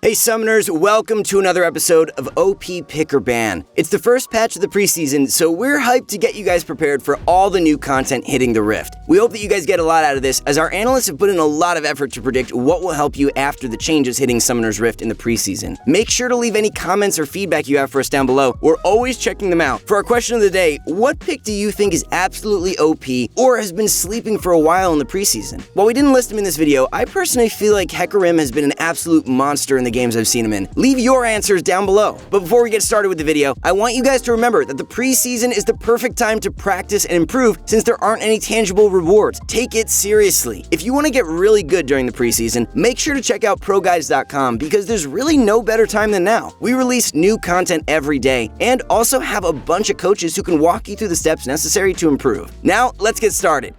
Hey Summoners, welcome to another episode of OP Pick or Ban. It's the first patch of the preseason, so we're hyped to get you guys prepared for all the new content hitting the Rift. We hope that you guys get a lot out of this, as our analysts have put in a lot of effort to predict what will help you after the changes hitting Summoner's Rift in the preseason. Make sure to leave any comments or feedback you have for us down below. We're always checking them out. For our question of the day, what pick do you think is absolutely OP or has been sleeping for a while in the preseason? While we didn't list him in this video, I personally feel like Hecarim has been an absolute monster in the games I've seen him in. Leave your answers down below. But before we get started with the video, I want you guys to remember that the preseason is the perfect time to practice and improve since there aren't any tangible rewards. Take it seriously. If you want to get really good during the preseason, make sure to check out ProGuides.com because there's really no better time than now. We release new content every day and also have a bunch of coaches who can walk you through the steps necessary to improve. Now, let's get started.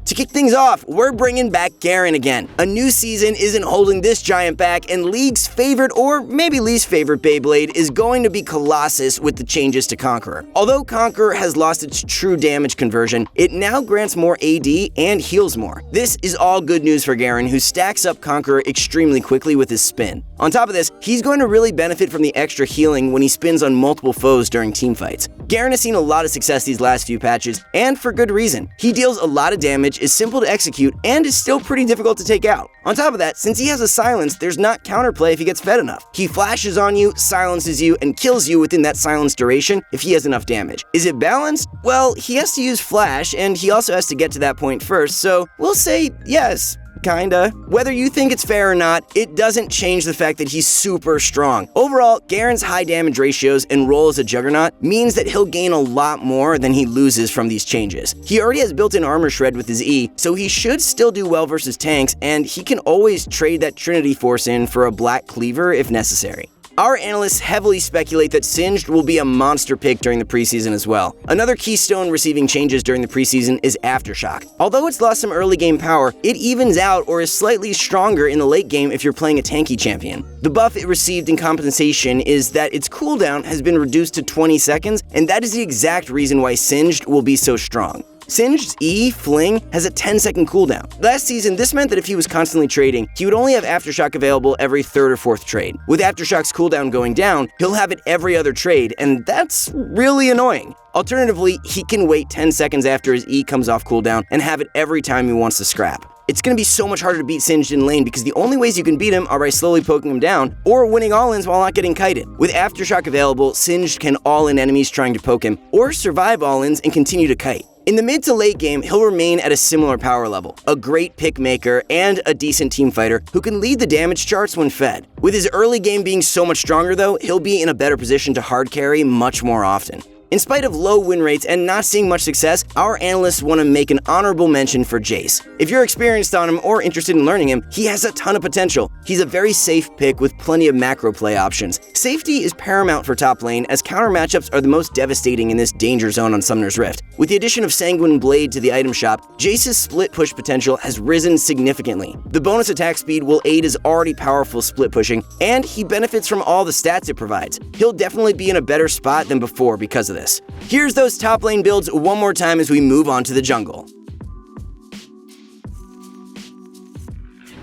To kick things off, we're bringing back Garen again. A new season isn't holding this giant back, and League's favorite or maybe least favorite Beyblade is going to be Colossus with the changes to Conqueror. Although Conqueror has lost its true damage conversion, it now grants more AD and heals more. This is all good news for Garen, who stacks up Conqueror extremely quickly with his spin. On top of this, he's going to really benefit from the extra healing when he spins on multiple foes during teamfights. Garen has seen a lot of success these last few patches, and for good reason. He deals a lot of damage, is simple to execute, and is still pretty difficult to take out. On top of that, since he has a silence, there's not counterplay if he gets fed enough. He flashes on you, silences you, and kills you within that silence duration if he has enough damage. Is it balanced? Well, he has to use flash, and he also has to get to that point first, so we'll say yes. Kinda. Whether you think it's fair or not, it doesn't change the fact that he's super strong. Overall, Garen's high damage ratios and role as a juggernaut means that he'll gain a lot more than he loses from these changes. He already has built-in armor shred with his E, so he should still do well versus tanks, and he can always trade that Trinity Force in for a black cleaver if necessary. Our analysts heavily speculate that Singed will be a monster pick during the preseason as well. Another keystone receiving changes during the preseason is Aftershock. Although it's lost some early game power, it evens out or is slightly stronger in the late game if you're playing a tanky champion. The buff it received in compensation is that its cooldown has been reduced to 20 seconds, and that is the exact reason why Singed will be so strong. Singed's E, Fling, has a 10-second cooldown. Last season, this meant that if he was constantly trading, he would only have Aftershock available every third or fourth trade. With Aftershock's cooldown going down, he'll have it every other trade, and that's really annoying. Alternatively, he can wait 10 seconds after his E comes off cooldown and have it every time he wants to scrap. It's going to be so much harder to beat Singed in lane because the only ways you can beat him are by slowly poking him down or winning all-ins while not getting kited. With Aftershock available, Singed can all-in enemies trying to poke him or survive all-ins and continue to kite. In the mid to late game, he'll remain at a similar power level, a great pick maker, and a decent team fighter who can lead the damage charts when fed. With his early game being so much stronger though, he'll be in a better position to hard carry much more often. In spite of low win rates and not seeing much success, our analysts want to make an honorable mention for Jace. If you're experienced on him or interested in learning him, he has a ton of potential. He's a very safe pick with plenty of macro play options. Safety is paramount for top lane, as counter matchups are the most devastating in this danger zone on Summoner's Rift. With the addition of Sanguine Blade to the item shop, Jace's split push potential has risen significantly. The bonus attack speed will aid his already powerful split pushing, and he benefits from all the stats it provides. He'll definitely be in a better spot than before because of this. Here's those top lane builds one more time as we move on to the jungle.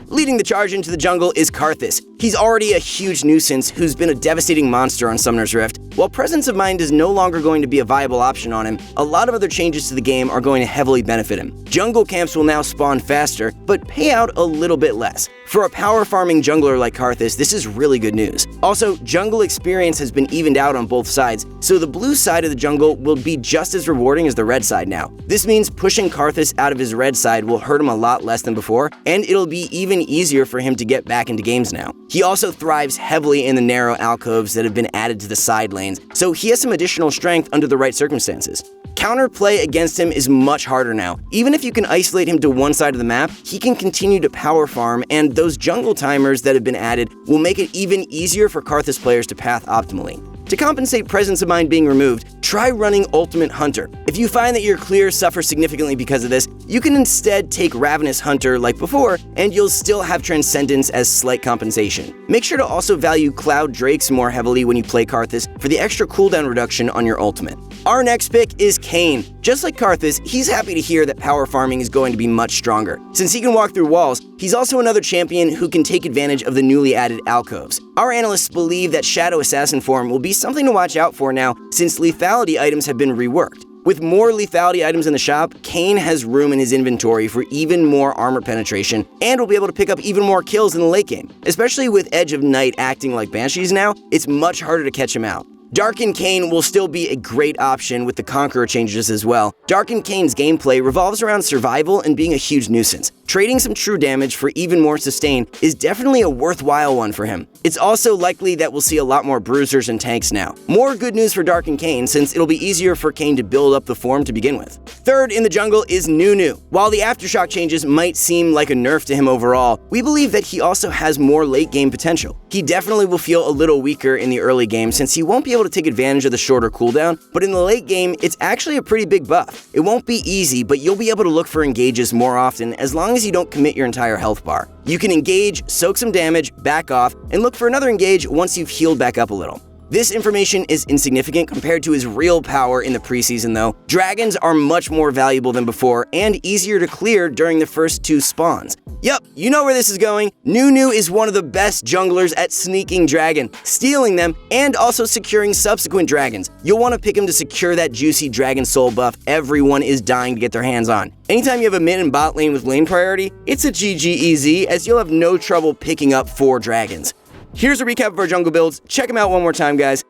Leading the charge into the jungle is Karthus. He's already a huge nuisance who's been a devastating monster on Summoner's Rift. While Presence of Mind is no longer going to be a viable option on him, a lot of other changes to the game are going to heavily benefit him. Jungle camps will now spawn faster, but pay out a little bit less. For a power farming jungler like Karthus, this is really good news. Also, jungle experience has been evened out on both sides, so the blue side of the jungle will be just as rewarding as the red side now. This means pushing Karthus out of his red side will hurt him a lot less than before, and it'll be even easier for him to get back into games now. He also thrives heavily in the narrow alcoves that have been added to the side lanes, so he has some additional strength under the right circumstances. Counterplay against him is much harder now. Even if you can isolate him to one side of the map, he can continue to power farm, and those jungle timers that have been added will make it even easier for Karthus players to path optimally. To compensate Presence of Mind being removed, try running Ultimate Hunter. If you find that your clears suffer significantly because of this, you can instead take Ravenous Hunter like before, and you'll still have Transcendence as slight compensation. Make sure to also value Cloud Drakes more heavily when you play Karthus for the extra cooldown reduction on your ultimate. Our next pick is Kayn. Just like Karthus, he's happy to hear that power farming is going to be much stronger. Since he can walk through walls, he's also another champion who can take advantage of the newly added alcoves. Our analysts believe that Shadow Assassin form will be something to watch out for now, since lethality items have been reworked. With more lethality items in the shop, Kayn has room in his inventory for even more armor penetration, and will be able to pick up even more kills in the late game. Especially with Edge of Night acting like Banshees now, it's much harder to catch him out. Darken Kayn will still be a great option with the Conqueror changes as well. Darken Kayn's gameplay revolves around survival and being a huge nuisance. Trading some true damage for even more sustain is definitely a worthwhile one for him. It's also likely that we'll see a lot more bruisers and tanks now. More good news for Darken Kayn, since it'll be easier for Kayn to build up the form to begin with. Third in the jungle is Nunu. While the Aftershock changes might seem like a nerf to him overall, we believe that he also has more late game potential. He definitely will feel a little weaker in the early game since he won't be able to take advantage of the shorter cooldown, but in the late game, it's actually a pretty big buff. It won't be easy, but you'll be able to look for engages more often as long as you don't commit your entire health bar. You can engage, soak some damage, back off, and look for another engage once you've healed back up a little. This information is insignificant compared to his real power in the preseason though. Dragons are much more valuable than before and easier to clear during the first 2 spawns. Yup, you know where this is going. Nunu is one of the best junglers at sneaking dragon, stealing them, and also securing subsequent dragons. You'll want to pick him to secure that juicy dragon soul buff everyone is dying to get their hands on. Anytime you have a mid and bot lane with lane priority, it's a GG easy as you'll have no trouble picking up 4 dragons. Here's a recap of our jungle builds. Check them out one more time, guys.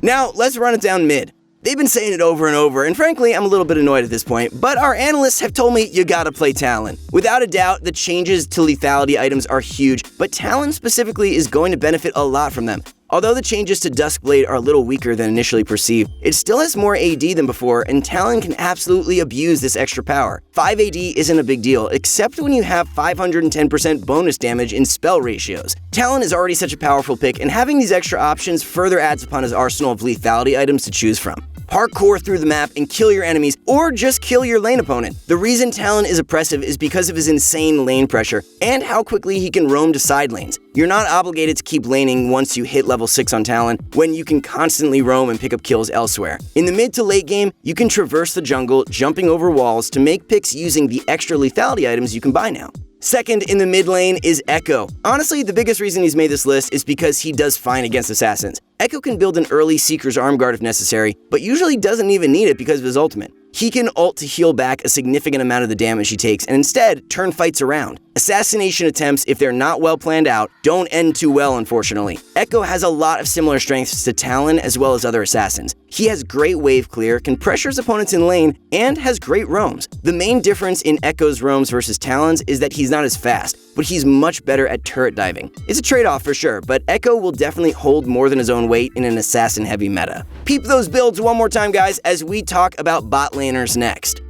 Now, let's run it down mid. They've been saying it over and over, and frankly, I'm a little bit annoyed at this point, but our analysts have told me you gotta play Talon. Without a doubt, the changes to lethality items are huge, but Talon specifically is going to benefit a lot from them. Although the changes to Duskblade are a little weaker than initially perceived, it still has more AD than before, and Talon can absolutely abuse this extra power. 5 AD isn't a big deal, except when you have 510% bonus damage in spell ratios. Talon is already such a powerful pick, and having these extra options further adds upon his arsenal of lethality items to choose from. Parkour through the map and kill your enemies, or just kill your lane opponent. The reason Talon is oppressive is because of his insane lane pressure, and how quickly he can roam to side lanes. You're not obligated to keep laning once you hit level 6 on Talon, when you can constantly roam and pick up kills elsewhere. In the mid to late game, you can traverse the jungle, jumping over walls to make picks using the extra lethality items you can buy now. Second in the mid lane is Echo. Honestly, the biggest reason he's made this list is because he does fine against assassins. Echo can build an early Seeker's Arm Guard if necessary, but usually doesn't even need it because of his ultimate. He can ult to heal back a significant amount of the damage he takes and instead turn fights around. Assassination attempts, if they're not well planned out, don't end too well, unfortunately. Echo has a lot of similar strengths to Talon as well as other assassins. He has great wave clear, can pressure his opponents in lane, and has great roams. The main difference in Echo's roams versus Talon's is that he's not as fast, but he's much better at turret diving. It's a trade-off for sure, but Echo will definitely hold more than his own weight in an assassin-heavy meta. Peep those builds one more time, guys, as we talk about bot laners next.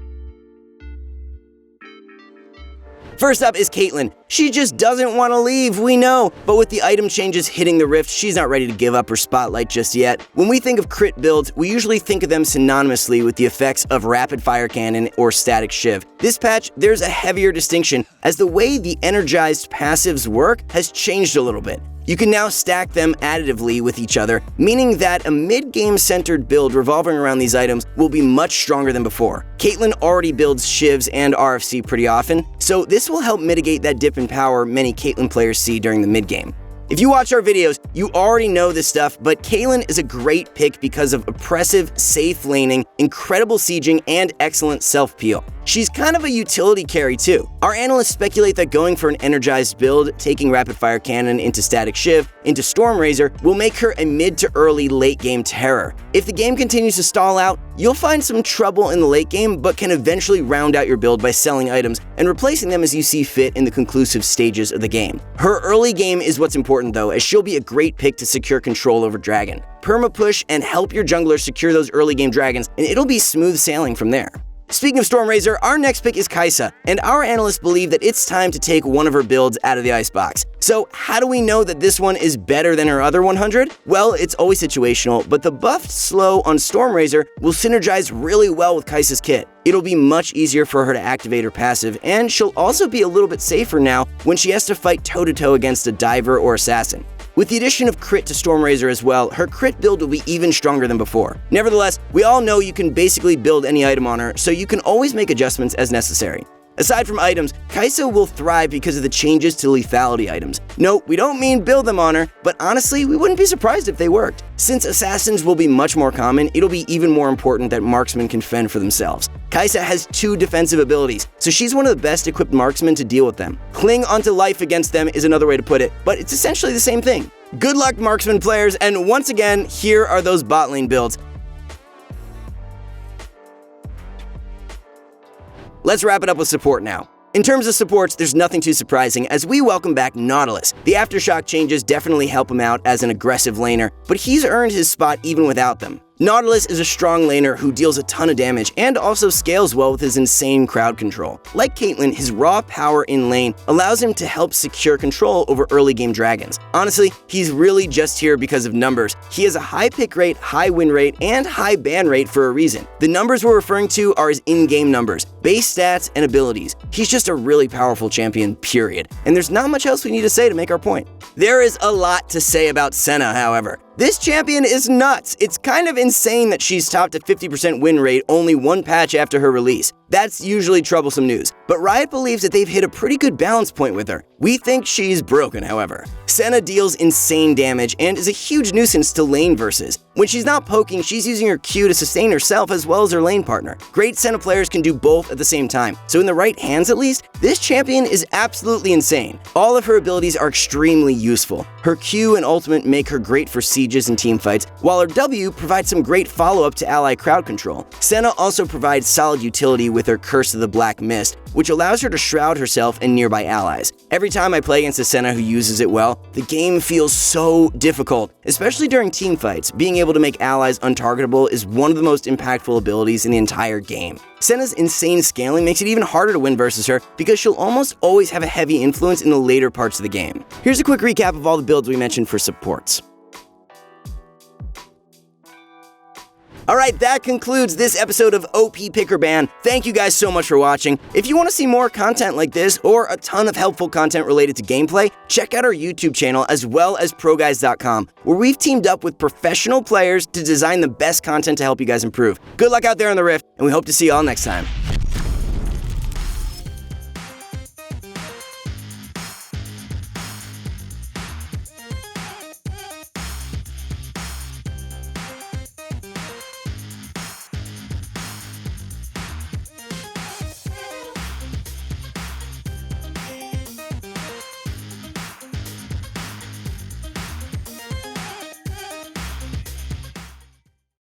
First up is Caitlyn. She just doesn't want to leave, we know, but with the item changes hitting the rift, she's not ready to give up her spotlight just yet. When we think of crit builds, we usually think of them synonymously with the effects of rapid fire cannon or static shiv. This patch, there's a heavier distinction, as the way the energized passives work has changed a little bit. You can now stack them additively with each other, meaning that a mid-game centered build revolving around these items will be much stronger than before. Caitlyn already builds Shivs and RFC pretty often, so this will help mitigate that dip in power many Caitlyn players see during the mid-game. If you watch our videos, you already know this stuff, but Caitlyn is a great pick because of oppressive, safe laning, incredible sieging, and excellent self-peel. She's kind of a utility carry too. Our analysts speculate that going for an energized build, taking rapid fire cannon into static shiv, into storm razor, will make her a mid to early late game terror. If the game continues to stall out, you'll find some trouble in the late game, but can eventually round out your build by selling items and replacing them as you see fit in the conclusive stages of the game. Her early game is what's important though, as she'll be a great pick to secure control over dragon. Perma push and help your jungler secure those early game dragons, and it'll be smooth sailing from there. Speaking of Stormrazor, our next pick is Kai'Sa, and our analysts believe that it's time to take one of her builds out of the icebox. So how do we know that this one is better than her other 100? Well, it's always situational, but the buffed slow on Stormrazor will synergize really well with Kai'Sa's kit. It'll be much easier for her to activate her passive, and she'll also be a little bit safer now when she has to fight toe-to-toe against a diver or assassin. With the addition of crit to Stormrazor as well, her crit build will be even stronger than before. Nevertheless, we all know you can basically build any item on her, so you can always make adjustments as necessary. Aside from items, Kai'Sa will thrive because of the changes to lethality items. No, we don't mean build them on her, but honestly, we wouldn't be surprised if they worked. Since assassins will be much more common, it'll be even more important that marksmen can fend for themselves. Kai'Sa has 2 defensive abilities, so she's one of the best equipped marksmen to deal with them. Cling onto life against them is another way to put it, but it's essentially the same thing. Good luck, marksman players, and once again, here are those bot lane builds. Let's wrap it up with support now. In terms of supports, there's nothing too surprising as we welcome back Nautilus. The Aftershock changes definitely help him out as an aggressive laner, but he's earned his spot even without them. Nautilus is a strong laner who deals a ton of damage and also scales well with his insane crowd control. Like Caitlyn, his raw power in lane allows him to help secure control over early game dragons. Honestly, he's really just here because of numbers. He has a high pick rate, high win rate, and high ban rate for a reason. The numbers we're referring to are his in-game numbers, base stats, and abilities. He's just a really powerful champion, period. And there's not much else we need to say to make our point. There is a lot to say about Senna, however. This champion is nuts. It's kind of insane that she's topped a 50% win rate only 1 patch after her release. That's usually troublesome news, but Riot believes that they've hit a pretty good balance point with her. We think she's broken, however. Senna deals insane damage and is a huge nuisance to lane versus. When she's not poking, she's using her Q to sustain herself as well as her lane partner. Great Senna players can do both at the same time, so in the right hands at least, this champion is absolutely insane. All of her abilities are extremely useful. Her Q and ultimate make her great for sieges and teamfights, while her W provides some great follow-up to ally crowd control. Senna also provides solid utility with her Curse of the Black Mist, which allows her to shroud herself and nearby allies. Every time I play against a Senna who uses it well, the game feels so difficult, especially during teamfights. Being able to make allies untargetable is one of the most impactful abilities in the entire game. Senna's insane scaling makes it even harder to win versus her because she'll almost always have a heavy influence in the later parts of the game. Here's a quick recap of all the builds we mentioned for supports. Alright, that concludes this episode of OP Pick or Ban. Thank you guys so much for watching. If you want to see more content like this, or a ton of helpful content related to gameplay, check out our YouTube channel as well as ProGuides.com, where we've teamed up with professional players to design the best content to help you guys improve. Good luck out there on the Rift, and we hope to see you all next time.